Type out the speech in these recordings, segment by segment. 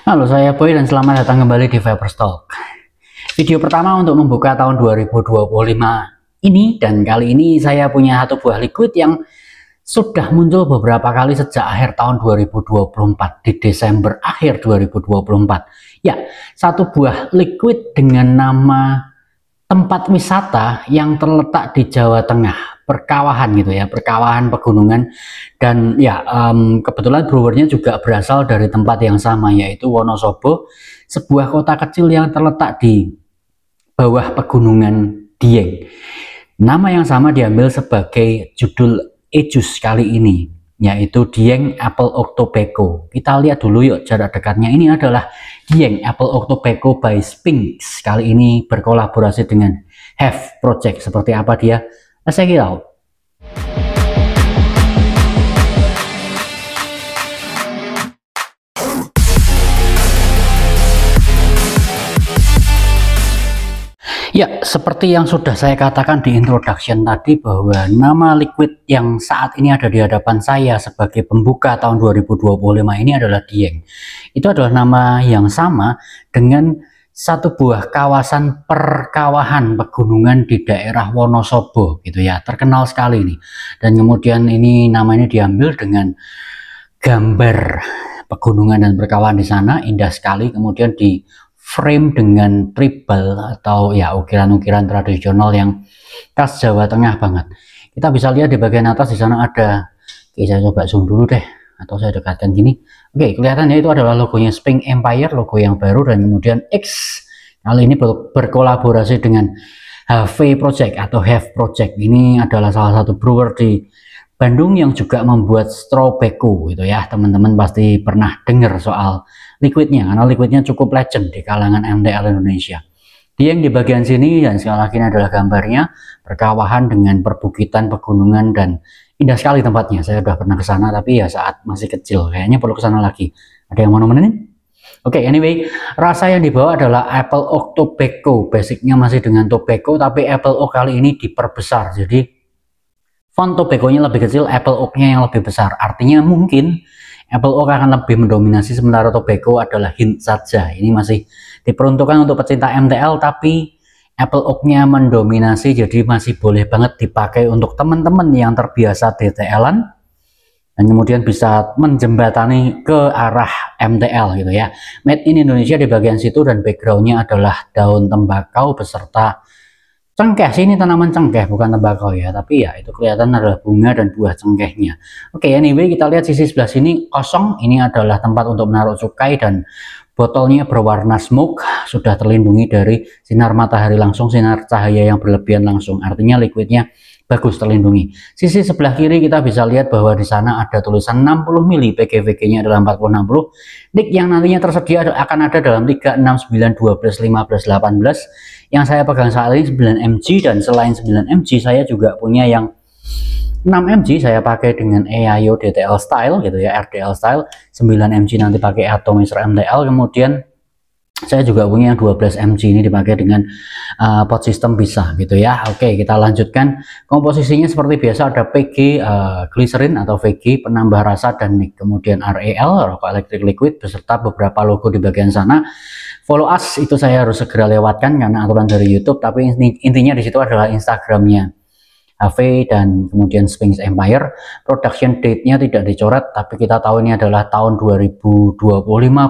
Halo, saya Boy dan selamat datang kembali di Viperstalk. Video pertama untuk membuka tahun 2025 ini, dan kali ini saya punya satu buah liquid yang sudah muncul beberapa kali sejak akhir tahun 2024, di Desember akhir 2024. Ya, satu buah liquid dengan nama tempat wisata yang terletak di Jawa Tengah, perkawahan gitu ya, perkawahan pegunungan. Dan ya kebetulan brewernya juga berasal dari tempat yang sama, yaitu Wonosobo, sebuah kota kecil yang terletak di bawah pegunungan Dieng. Nama yang sama diambil sebagai judul e-jus kali ini, yaitu Dieng Apple Octopeko. Kita lihat dulu yuk jarak dekatnya. Ini adalah Dieng Apple Octopeko by Sphinx. Kali ini berkolaborasi dengan Have Project. Seperti apa dia? Let's check it out. Ya, seperti yang sudah saya katakan di introduction tadi, bahwa nama liquid yang saat ini ada di hadapan saya sebagai pembuka tahun 2025 ini adalah Dieng. Itu adalah nama yang sama dengan satu buah kawasan perkawahan pegunungan di daerah Wonosobo gitu ya, terkenal sekali ini. Dan kemudian ini namanya diambil dengan gambar pegunungan dan perkawahan di sana, indah sekali. Kemudian di frame dengan tribal atau ya ukiran-ukiran tradisional yang khas Jawa Tengah banget. Kita bisa lihat di bagian atas di sana ada, oke, saya coba zoom dulu deh, atau saya dekatkan gini. Oke, kelihatannya itu adalah logonya Sphinx Empire, logo yang baru. Dan kemudian X kali ini berkolaborasi dengan HV Project atau Have Project. Ini adalah salah satu brewer di Bandung yang juga membuat Strawbeko gitu ya. Teman-teman pasti pernah dengar soal liquidnya, karena liquidnya cukup legend di kalangan MTL Indonesia. Dieng di bagian sini, dan sekali lagi ini adalah gambarnya, perkawahan dengan perbukitan, pegunungan, dan indah sekali tempatnya. Saya udah pernah ke sana, tapi ya saat masih kecil, kayaknya perlu ke sana lagi. Ada yang mau nemenin? Oke, anyway, rasa yang dibawa adalah Apple Octopeko. Basicnya masih dengan Tobacco, tapi Apple Oak kali ini diperbesar. Jadi font Tobacco-nya lebih kecil, Apple Oak-nya yang lebih besar. Artinya mungkin Apple Oak akan lebih mendominasi, sementara Tobacco adalah hint saja. Ini masih diperuntukkan untuk pecinta MTL, tapi Apple Oak-nya mendominasi, jadi masih boleh banget dipakai untuk teman-teman yang terbiasa DTL-an dan kemudian bisa menjembatani ke arah MTL gitu ya. Made in Indonesia di bagian situ, dan backgroundnya adalah daun tembakau beserta cengkeh. Sini tanaman cengkeh, bukan tembakau ya, tapi ya itu kelihatan adalah bunga dan buah cengkehnya. Oke, anyway, kita lihat sisi sebelah sini kosong. Ini adalah tempat untuk menaruh cukai, dan botolnya berwarna smoke, sudah terlindungi dari sinar matahari langsung, sinar cahaya yang berlebihan langsung. Artinya liquidnya bagus terlindungi. Sisi sebelah kiri kita bisa lihat bahwa di sana ada tulisan 60 ml, PGVG-nya adalah 4060. Nick yang nantinya tersedia akan ada dalam 3, 6, 9, 12, 15, 18. Yang saya pegang saat ini 9 mg, dan selain 9 mg saya juga punya yang 6 mg. Saya pakai dengan EAYO DTL style gitu ya, RDL style. 9 mg nanti pakai atomizer MTL. Kemudian saya juga punya yang 12 mg, ini dipakai dengan pot system bisa gitu ya. Oke, kita lanjutkan. Komposisinya seperti biasa, ada PG glycerin atau VG, penambah rasa, dan nick. Kemudian REL, rokok elektrik liquid, beserta beberapa logo di bagian sana. Follow us itu saya harus segera lewatkan karena aturan dari YouTube, tapi intinya di situ adalah Instagramnya HV dan kemudian Sphinx Empire. Production date-nya tidak dicoret, tapi kita tahu ini adalah tahun 2025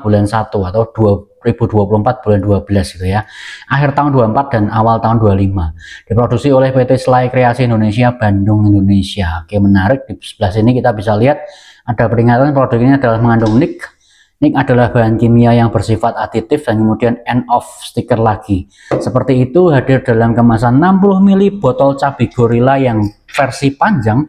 bulan 1 atau 2024 bulan 12 gitu ya. Akhir tahun 24 dan awal tahun 25. Diproduksi oleh PT Slay Kreasi Indonesia, Bandung, Indonesia. Oke, menarik. Di sebelah sini kita bisa lihat ada peringatan produk ini adalah mengandung nick. Nick adalah bahan kimia yang bersifat aditif, dan kemudian end of stiker lagi. Seperti itu, hadir dalam kemasan 60 ml botol cabai gorilla yang versi panjang.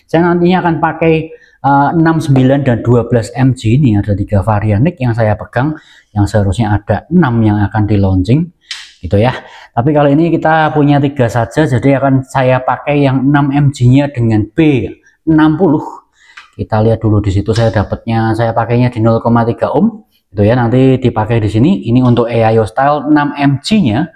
Saya nantinya akan pakai 6, 9, dan 12 mg. Ini ada 3 varian nick yang saya pegang, yang seharusnya ada 6 yang akan di launching gitu ya. Tapi kali ini kita punya 3 saja, jadi akan saya pakai yang 6 mg nya dengan B60. Kita lihat dulu di situ, saya dapatnya, saya pakainya di 0,3 ohm gitu ya. Nanti dipakai di sini. Ini untuk EAYO style 6 mg nya,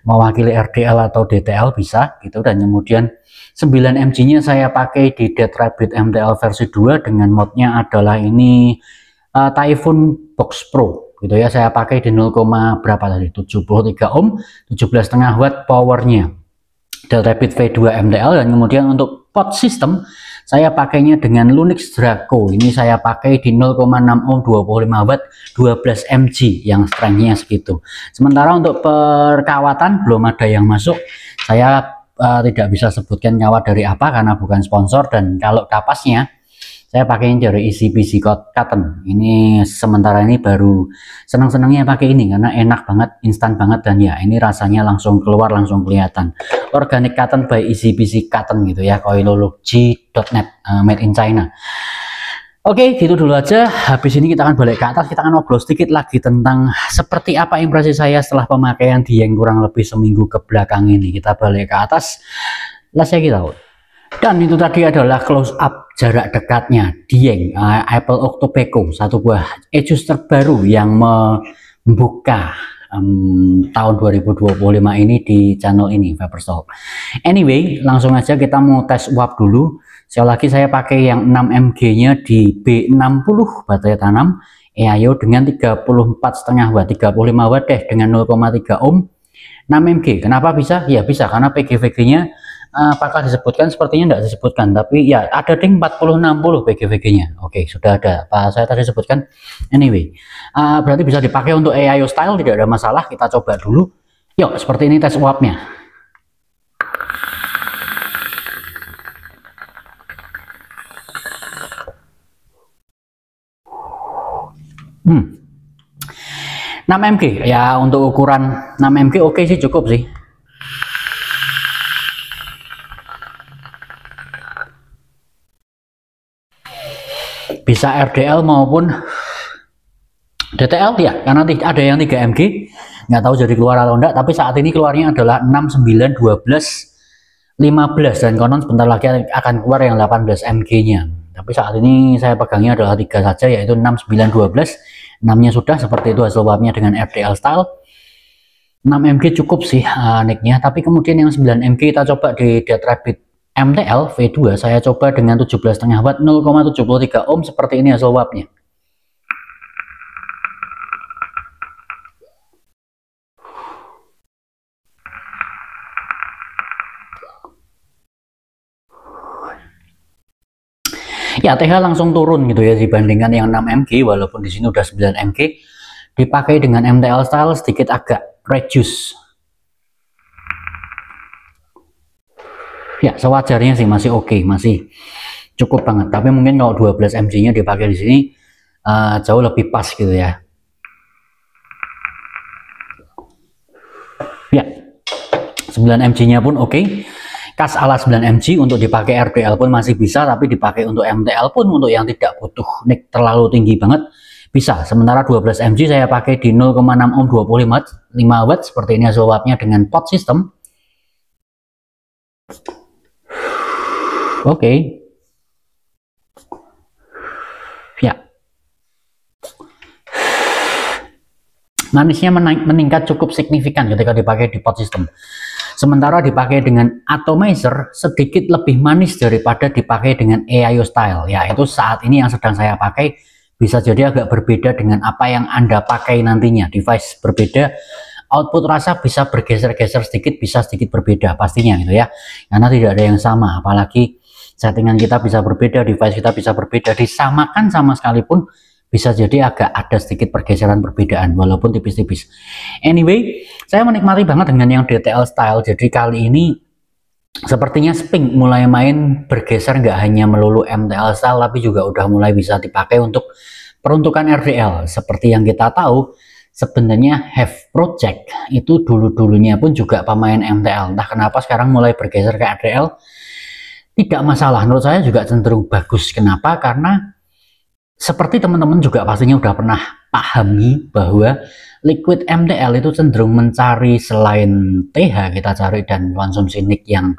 mewakili RDL atau DTL bisa gitu. Dan kemudian 9 mg nya saya pakai di Dead Rabbit MTL versi 2 dengan modnya adalah ini Typhoon Box Pro. gitu ya. Saya pakai di 0, berapa tadi, 73 ohm, 17,5 watt powernya Delta Rabbit V2 MTL. Dan kemudian untuk pot sistem saya pakainya dengan Lunix Draco. Ini saya pakai di 0,6 ohm, 25 watt, 12 mg yang strengthnya segitu. Sementara untuk perkawatan belum ada yang masuk. Saya tidak bisa sebutkan kawat dari apa karena bukan sponsor. Dan kalau kapasnya saya pakai dari ECPC cotton. Ini sementara ini baru senang-senangnya pakai ini karena enak banget, instan banget, dan ya ini rasanya langsung keluar, langsung kelihatan. Organic cotton by ECPC cotton gitu ya, coilology.net, made in China. Oke, gitu dulu aja. Habis ini kita akan balik ke atas, kita akan ngobrol sedikit lagi tentang seperti apa impresi saya setelah pemakaian Dieng kurang lebih seminggu ke belakang ini. Kita balik ke atas, let's check it out. Dan itu tadi adalah close up jarak dekatnya Dieng Apple Octopeco, satu buah Asus terbaru yang membuka tahun 2025 ini di channel ini, Viperstalk. Anyway, langsung aja kita mau tes uap dulu. Sekali lagi saya pakai yang 6 mg nya di B60 baterai tanam EAYO dengan 34,5 watt, 35 watt deh, dengan 0,3 ohm, 6 mg. Kenapa bisa? Ya bisa karena PGVG nya apakah disebutkan, sepertinya tidak disebutkan, tapi ya ada ding 4060 PGVG nya. Oke, sudah ada Pak, saya tadi sebutkan. Anyway, berarti bisa dipakai untuk EAYO style, tidak ada masalah. Kita coba dulu yuk. Seperti ini tes uapnya. Hmm, 6 mg ya, untuk ukuran 6 mg oke sih, cukup sih. Bisa RDL maupun DTL ya, karena ada yang 3 mg, nggak tahu jadi keluar atau enggak, tapi saat ini keluarnya adalah 6, 9, 12, 15, dan konon sebentar lagi akan keluar yang 18 mg nya. Tapi saat ini saya pegangnya adalah 3 saja, yaitu 6, 9, 12. 6 nya sudah, seperti itu hasil uapnya dengan RDL style. 6 mg cukup sih nicknya. Tapi kemudian yang 9 mg kita coba di Dead Rabbit MTL V2, saya coba dengan 17,5 watt, 0,73 ohm. Seperti ini hasil uapnya. Ya, TH langsung turun gitu ya dibandingkan yang 6 mg, walaupun di sini udah 9 mg. Dipakai dengan MTL style sedikit agak reduce. Ya, sewajarnya sih, masih oke, masih cukup banget. Tapi mungkin kalau 12 mg nya dipakai di sini jauh lebih pas gitu ya. Ya, 9 mg nya pun oke. Kas ala 9 mg untuk dipakai RDL pun masih bisa, tapi dipakai untuk MTL pun, untuk yang tidak butuh nik terlalu tinggi banget, bisa. Sementara 12 mg saya pakai di 0,6 ohm, 25 watt. Seperti ini hasil uapnya dengan pot system. Oke. Ya, manisnya meningkat cukup signifikan ketika dipakai di pot system. Sementara dipakai dengan atomizer sedikit lebih manis daripada dipakai dengan EAYO style. Ya, itu saat ini yang sedang saya pakai. Bisa jadi agak berbeda dengan apa yang Anda pakai nantinya. Device berbeda, output rasa bisa bergeser-geser sedikit, bisa sedikit berbeda pastinya gitu ya. Karena tidak ada yang sama, apalagi settingan kita bisa berbeda, device kita bisa berbeda. Disamakan sama sekalipun bisa jadi agak ada sedikit pergeseran perbedaan, walaupun tipis-tipis. Anyway, saya menikmati banget dengan yang DTL style. Jadi kali ini sepertinya Spink mulai main bergeser, nggak hanya melulu MTL style, tapi juga udah mulai bisa dipakai untuk peruntukan RDL. Seperti yang kita tahu, sebenarnya Have Project itu dulu-dulunya pun juga pemain MTL. Entah kenapa sekarang mulai bergeser ke RDL. Tidak masalah, menurut saya juga cenderung bagus. Kenapa? Karena seperti teman-teman juga pastinya udah pernah pahami bahwa liquid MTL itu cenderung mencari, selain TH kita cari dan konsumsi nik yang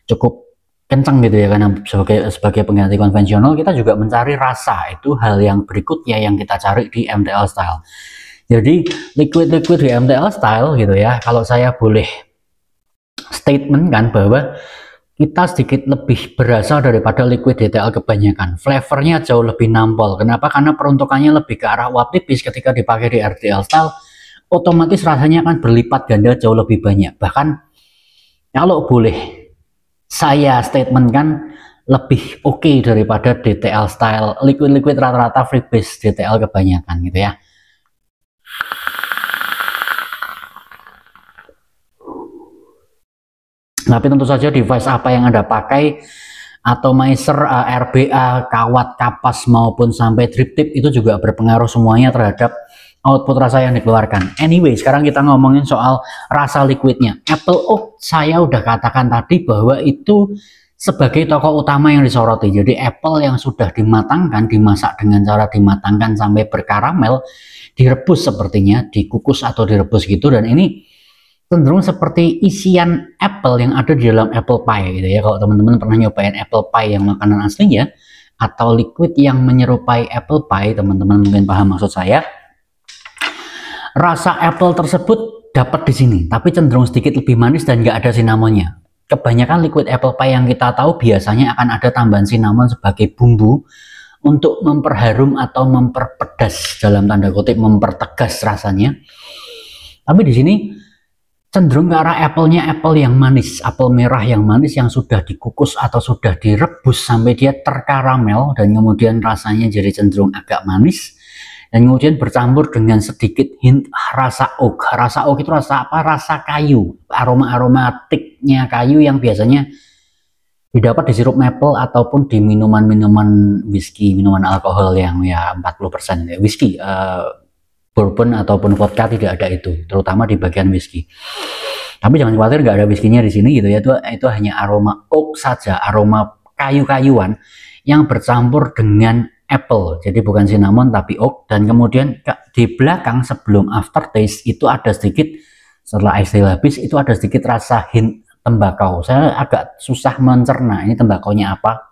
cukup kencang gitu ya, karena sebagai pengganti konvensional kita juga mencari rasa. Itu hal yang berikutnya yang kita cari di MTL style. Jadi liquid-liquid di MTL style gitu ya, kalau saya boleh statement kan, bahwa kita sedikit lebih berasa daripada liquid DTL kebanyakan. Flavornya jauh lebih nampol. Kenapa? Karena peruntukannya lebih ke arah uap tipis. Ketika dipakai di RTL style, otomatis rasanya akan berlipat ganda jauh lebih banyak. Bahkan kalau boleh saya statementkan, lebih oke daripada DTL style liquid rata-rata freebase DTL kebanyakan gitu ya. Tapi tentu saja device apa yang Anda pakai, atomizer, RBA, kawat, kapas maupun sampai drip tip itu juga berpengaruh semuanya terhadap output rasa yang dikeluarkan. Anyway, sekarang kita ngomongin soal rasa liquidnya. Apple Oak saya udah katakan tadi bahwa itu sebagai tokoh utama yang disoroti. Jadi apple yang sudah dimatangkan, dimasak dengan cara dimatangkan sampai berkaramel, direbus sepertinya, dikukus atau direbus gitu, dan ini cenderung seperti isian apple yang ada di dalam apple pie gitu ya. Kalau teman-teman pernah nyobain apple pie yang makanan aslinya atau liquid yang menyerupai apple pie, teman-teman mungkin paham maksud saya. Rasa apple tersebut dapat di sini, tapi cenderung sedikit lebih manis dan nggak ada cinnamonnya. Kebanyakan liquid apple pie yang kita tahu biasanya akan ada tambahan cinnamon sebagai bumbu untuk memperharum atau memperpedas, dalam tanda kutip mempertegas rasanya. Tapi di sini cenderung ke arah apple-nya apple yang manis, apel merah yang manis yang sudah dikukus atau sudah direbus sampai dia terkaramel dan kemudian rasanya jadi cenderung agak manis dan kemudian bercampur dengan sedikit hint rasa oak. Rasa oak itu rasa apa? Rasa kayu, aromatiknya kayu yang biasanya didapat di sirup maple ataupun di minuman-minuman whisky, minuman alkohol yang ya 40% whisky. Bourbon ataupun vodka tidak ada itu, terutama di bagian whisky. Tapi jangan khawatir, nggak ada whisky-nya di sini gitu ya. Itu hanya aroma oak saja, aroma kayu-kayuan yang bercampur dengan apple. Jadi bukan cinnamon tapi oak. Dan kemudian di belakang sebelum aftertaste itu ada sedikit, setelah exhale habis itu ada sedikit rasa hint tembakau. Saya agak susah mencerna ini tembakaunya apa.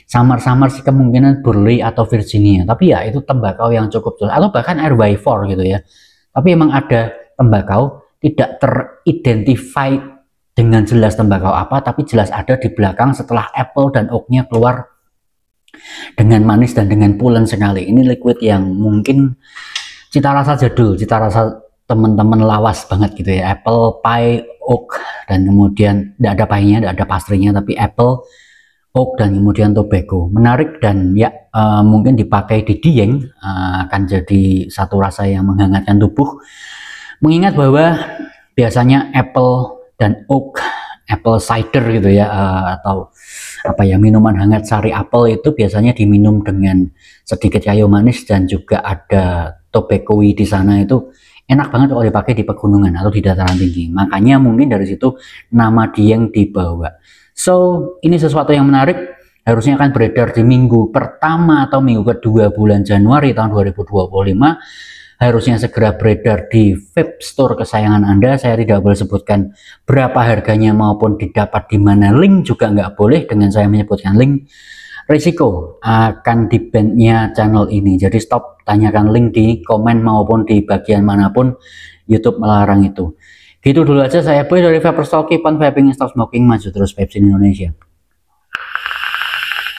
Samar-samar sih kemungkinan Burley atau Virginia, tapi ya itu tembakau yang cukup jelas, atau bahkan RY4 gitu ya. Tapi emang ada tembakau, tidak teridentify dengan jelas tembakau apa, tapi jelas ada di belakang setelah apple dan oaknya keluar dengan manis dan dengan pulen sekali. Ini liquid yang mungkin cita rasa jadul, cita rasa teman-teman lawas banget gitu ya. Apple pie, oak, dan kemudian tidak ada pie-nya, tidak ada pastrinya, tapi apple, oak, dan kemudian tobacco. Menarik dan ya mungkin dipakai di dieng akan jadi satu rasa yang menghangatkan tubuh. Mengingat bahwa biasanya apple dan oak, apple cider gitu ya, atau apa ya, minuman hangat sari apel itu biasanya diminum dengan sedikit kayu manis dan juga ada tobacco di sana. Itu enak banget kalau dipakai di pegunungan atau di dataran tinggi. Makanya mungkin dari situ nama dieng dibawa. So, ini sesuatu yang menarik, harusnya akan beredar di minggu pertama atau minggu kedua bulan Januari tahun 2025. Harusnya segera beredar di vape store kesayangan Anda. Saya tidak boleh sebutkan berapa harganya maupun didapat di mana, link juga nggak boleh dengan saya menyebutkan link. Risiko akan di-ban-nya channel ini. Jadi stop tanyakan link di komen maupun di bagian manapun, YouTube melarang itu. Gitu dulu aja, saya Boy dari Vapers Talk, keep on vaping, stop smoking, maju terus vape in Indonesia.